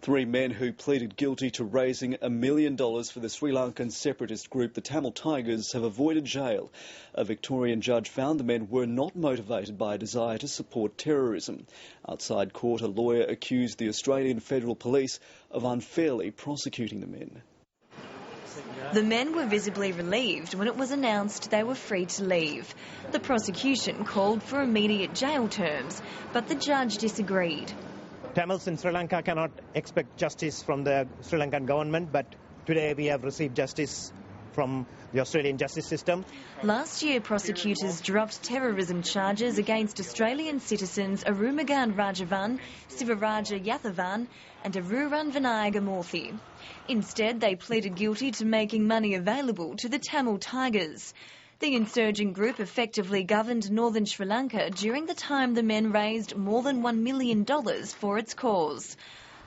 Three men who pleaded guilty to raising $1 million for the Sri Lankan separatist group, the Tamil Tigers, have avoided jail. A Victorian judge found the men were not motivated by a desire to support terrorism. Outside court, a lawyer accused the Australian Federal Police of unfairly prosecuting the men. The men were visibly relieved when it was announced they were free to leave. The prosecution called for immediate jail terms, but the judge disagreed. Tamils in Sri Lanka cannot expect justice from the Sri Lankan government, but today we have received justice from the Australian justice system. Last year, prosecutors dropped terrorism charges against Australian citizens Arumugan Rajavan, Sivaraja Yathavan and Aruran Vinayagamurthy. Instead, they pleaded guilty to making money available to the Tamil Tigers. The insurgent group effectively governed northern Sri Lanka during the time the men raised more than $1 million for its cause.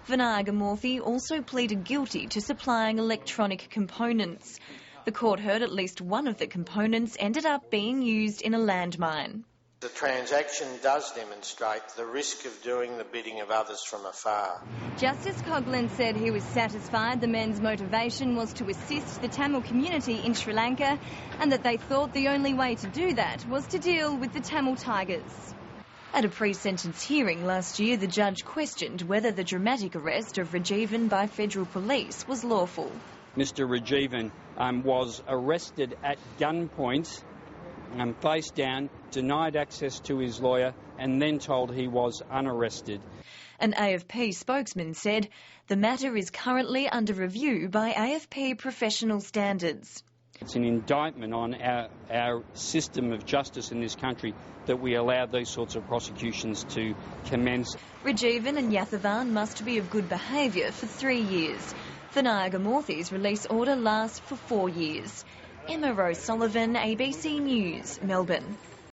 Vinayagamurthy also pleaded guilty to supplying electronic components. The court heard at least one of the components ended up being used in a landmine. The transaction does demonstrate the risk of doing the bidding of others from afar. Justice Coghlan said he was satisfied the men's motivation was to assist the Tamil community in Sri Lanka and that they thought the only way to do that was to deal with the Tamil Tigers. At a pre-sentence hearing last year, the judge questioned whether the dramatic arrest of Rajivan by federal police was lawful. Mr Rajivan was arrested at gunpoint, face down, denied access to his lawyer and then told he was unarrested. An AFP spokesman said the matter is currently under review by AFP professional standards. It's an indictment on our system of justice in this country that we allow these sorts of prosecutions to commence. Rajivan and Yathavan must be of good behaviour for 3 years. Vinayagamurthy's release order lasts for 4 years. Emma Rose Sullivan, ABC News, Melbourne.